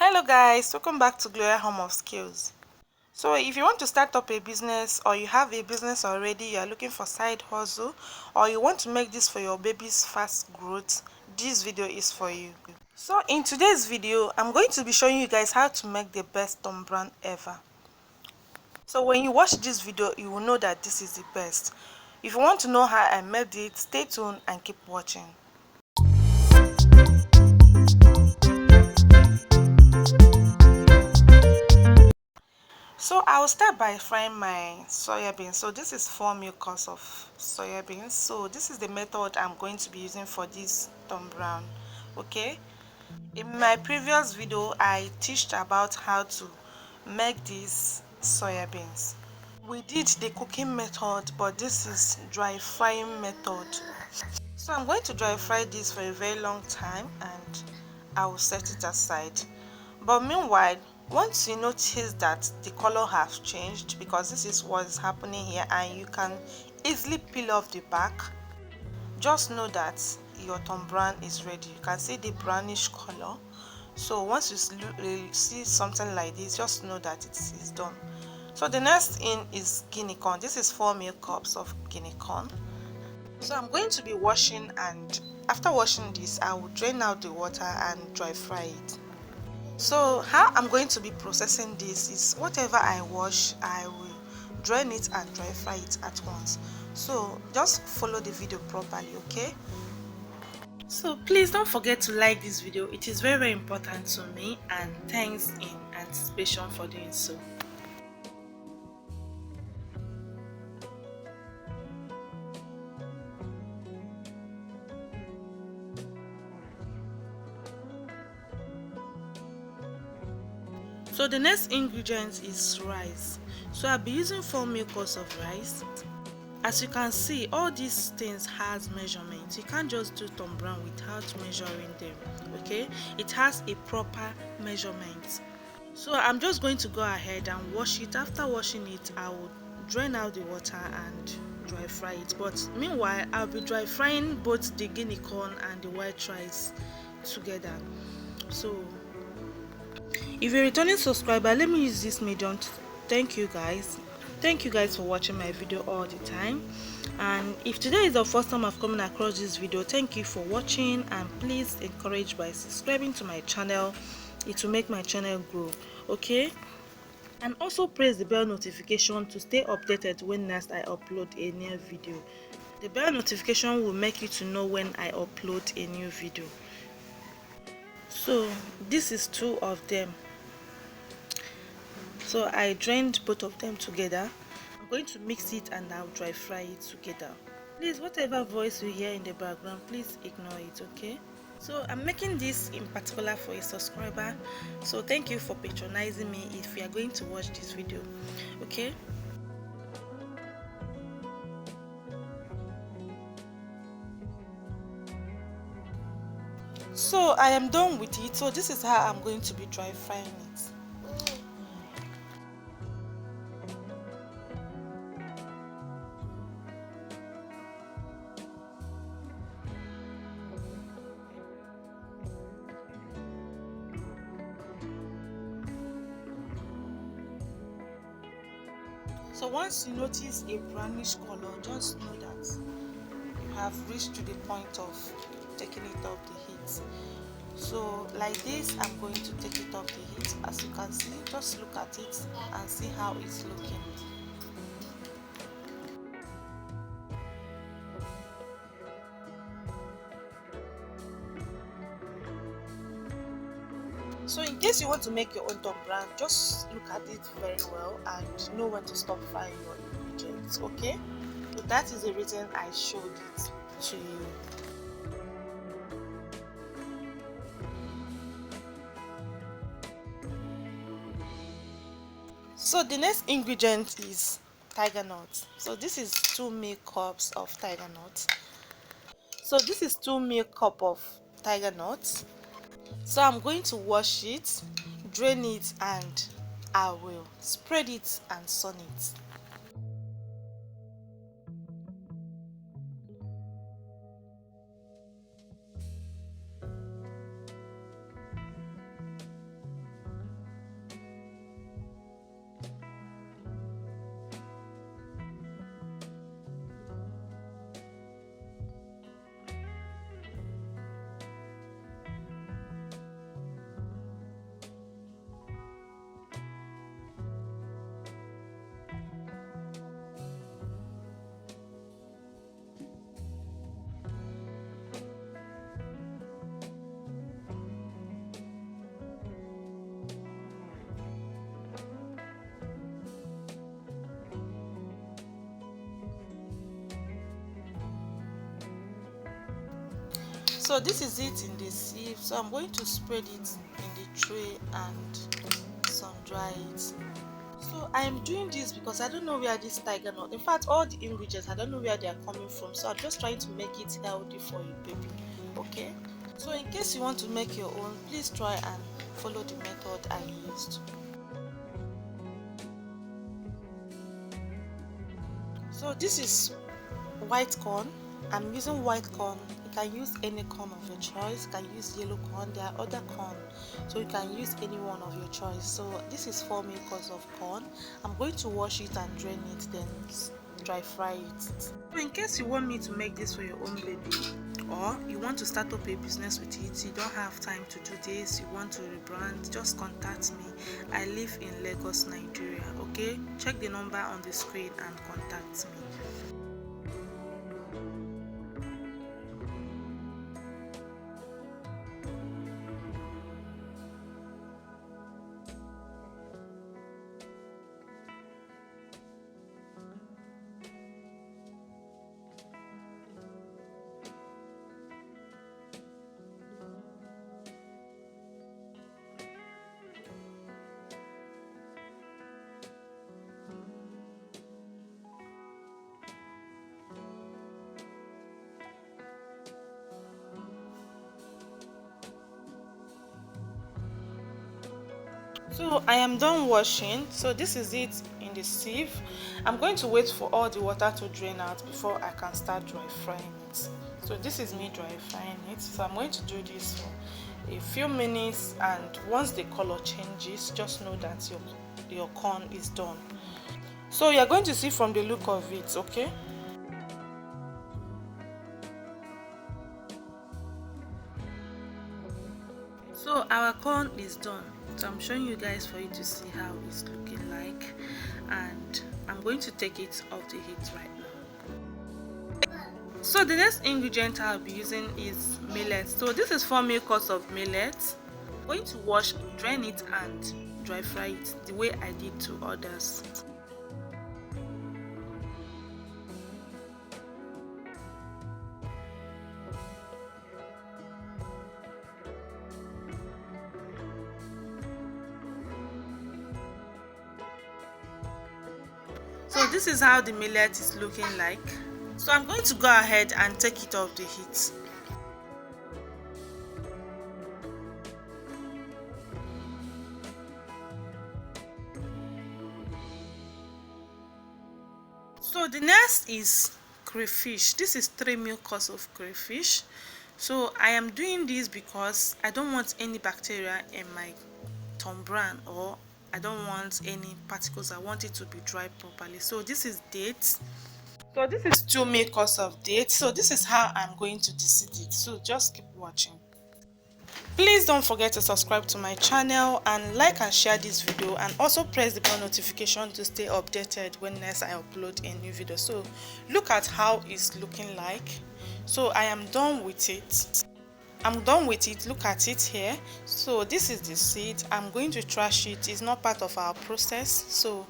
Hello guys, welcome back to Gloria Home of Skills. So if you want to start up a business or you have a business already, you are looking for side hustle, or you want to make this for your baby's fast growth, this video is for you. So in today's video, I'm going to be showing you guys how to make the best thumb brand ever. So when you watch this video, you will know that this is the best. If you want to know how I made it, stay tuned and keep watching. So I will start by frying my soya beans. So this is 4 milk cups of soya beans. So this is the method I'm going to be using for this thumb brown. Okay, in my previous video I teached about how to make these soya beans. We did the cooking method, but this is dry frying method. So I'm going to dry fry this for a very long time and I will set it aside. But meanwhile, once you notice that the color has changed, because this is what is happening here and you can easily peel off the back, just know that your thumb brand is ready. You can see the brownish color. So once you see something like this, just know that it is done. So the next thing is guinea corn. This is 4 milk cups of guinea corn. So I'm going to be washing, and after washing this I will drain out the water and dry fry it. So how I'm going to be processing this is, whatever I wash I will drain it and dry fry it at once. So just follow the video properly, okay? So please don't forget to like this video. It is very important to me, and thanks in anticipation for doing so. So the next ingredient is rice. So I'll be using 4 milk cups of rice. As you can see, all these things has measurements. You can't just do thumb brand without measuring them, okay? It has a proper measurement. So I'm just going to go ahead and wash it. After washing it, I will drain out the water and dry fry it. But meanwhile, I'll be dry frying both the guinea corn and the white rice together. So if you're a returning subscriber, let me use this medium to thank you guys. Thank you guys for watching my video all the time. And if today is the first time I've come across this video, thank you for watching, and please encourage by subscribing to my channel. It will make my channel grow, okay? And also press the bell notification to stay updated when next I upload a new video. The bell notification will make you to know when I upload a new video. So this is 2 of them. So I drained both of them together. I'm going to mix it and I'll dry fry it together. Please, whatever voice you hear in the background, please ignore it, okay? So I'm making this in particular for a subscriber. So thank you for patronizing me if you are going to watch this video, okay? So I am done with it. So this is how I'm going to be dry frying it. So once you notice a brownish color, just know that you have reached to the point of taking it off the heat. So like this, I'm going to take it off the heat. As you can see, just look at it and see how it's looking. So in case you want to make your own thumb brand, just look at it very well and know when to stop frying your ingredients, okay? So that is the reason I showed it to you. So the next ingredient is tiger nuts. So this is 2 milk cups of tiger nuts. So this is 2 milk cup of tiger nuts. So I'm going to wash it, drain it, and I will spread it and sun it. So this is it in the sieve. So I'm going to spread it in the tray and sun dry it. So I am doing this because I don't know where this tiger nut, in fact all the ingredients, I don't know where they are coming from, so I'm just trying to make it healthy for you, baby. Okay, so in case you want to make your own, please try and follow the method I used. So this is white corn. I'm using white corn. You can use any corn of your choice. You can use yellow corn. There are other corn, so you can use any one of your choice. So this is 4 acres of corn. I'm going to wash it and drain it, then dry fry it. So in case you want me to make this for your own baby, or you want to start up a business with it, you don't have time to do this, you want to rebrand, just contact me. I live in Lagos, Nigeria. Okay, check the number on the screen and contact me. So I am done washing. So this is it in the sieve. I'm going to wait for all the water to drain out before I can start dry frying it. So this is me dry frying it. So I'm going to do this for a few minutes, and once the color changes, just know that your corn is done. So you're going to see from the look of it, okay? So our corn is done. So I'm showing you guys for you to see how it's looking like, and I'm going to take it off the heat right now. So the next ingredient I'll be using is millet. So this is 4 acres of millet. I'm going to wash, drain it and dry fry it the way I did to others. So this is how the millet is looking like. So I'm going to go ahead and take it off the heat. So the next is crayfish. This is 3 acres of crayfish. So I am doing this because I don't want any bacteria in my tom bran, or I don't want any particles. I want it to be dry properly. So this is date. So this is 2 acres of date. So this is how I'm going to deseed it. So just keep watching. Please don't forget to subscribe to my channel and like and share this video, and also press the bell notification to stay updated when next I upload a new video. So look at how it's looking like. So I am done with it. Look at it here. So this is the seed. I'm going to trash it. It's not part of our process, so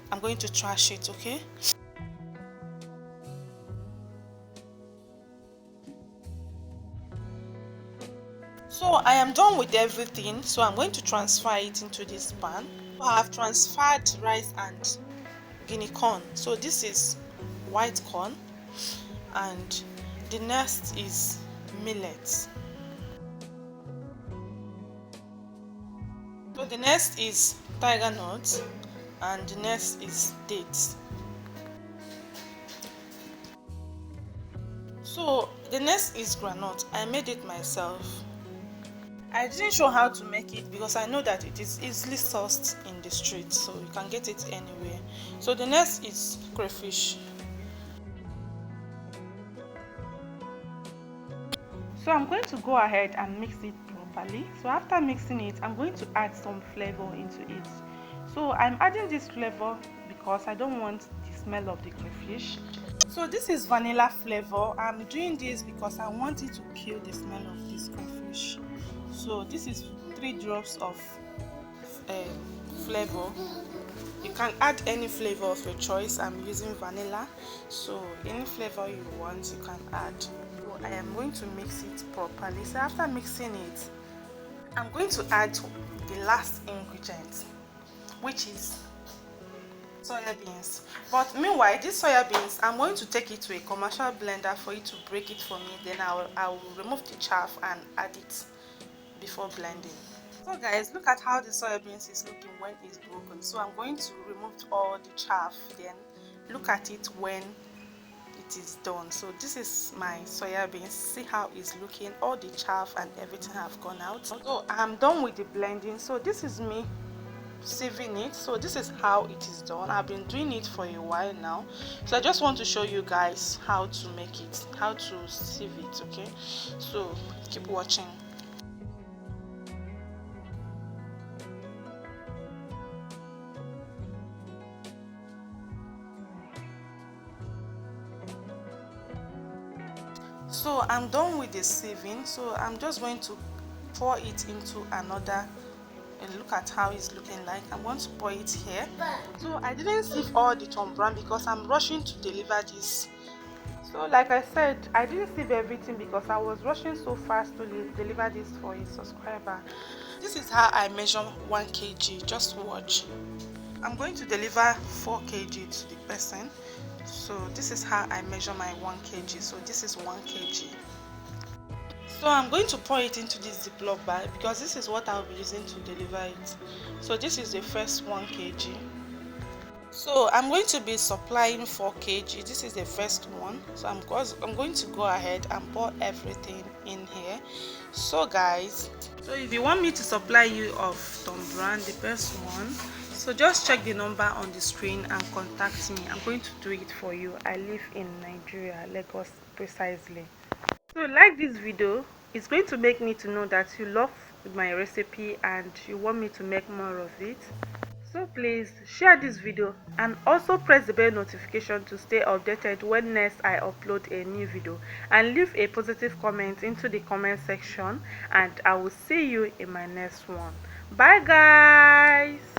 I'm going to trash it, okay? So I am done with everything, so I'm going to transfer it into this pan. I have transferred rice and guinea corn. So this is white corn, and the next is millet. So the next is tiger nut, and the next is dates. So the next is granite. I made it myself. I didn't show how to make it because I know that it is easily sourced in the street, so you can get it anywhere. So the next is crayfish. So I'm going to go ahead and mix it properly. So after mixing it, I'm going to add some flavor into it. So I'm adding this flavor because I don't want the smell of the crayfish. So this is vanilla flavor. I'm doing this because I want it to kill the smell of this crayfish. So this is 3 drops of flavor. You can add any flavor of your choice. I'm using vanilla, so any flavor you want you can add. I am going to mix it properly. So after mixing it, I'm going to add the last ingredient, which is soya beans. But meanwhile, this soya beans, I'm going to take it to a commercial blender for it to break it for me. Then I will remove the chaff and add it before blending. So guys, look at how the soya beans is looking when it's broken. So I'm going to remove all the chaff, then look at it when it is done. So this is my soya beans. See how it's looking, all the chaff and everything have gone out. So I'm done with the blending. So this is me sieving it. So this is how it is done. I've been doing it for a while now, so I just want to show you guys how to make it, how to sieve it. Okay, so keep watching. So I'm done with the sieving, so I'm just going to pour it into another, and look at how it's looking like. I'm going to pour it here. So I didn't sieve all the tom brown because I'm rushing to deliver this. So like I said, I didn't sieve everything because I was rushing so fast to deliver this for a subscriber. This is how I measure 1 kg. Just watch. I'm going to deliver 4 kg to the person. So this is how I measure my 1 kg. So this is 1 kg. So I'm going to pour it into this Ziploc bag because this is what I'll be using to deliver it. So this is the first 1 kg. So I'm going to be supplying 4 kg. This is the first one. So I'm going to go ahead and pour everything in here. So guys, so if you want me to supply you of Tom Brand, the best one, so just check the number on the screen and contact me. I'm going to do it for you. I live in Nigeria, Lagos precisely. So like this video, it's going to make me to know that you love my recipe and you want me to make more of it. So please share this video and also press the bell notification to stay updated when next I upload a new video, and leave a positive comment into the comment section, and I will see you in my next one. Bye guys.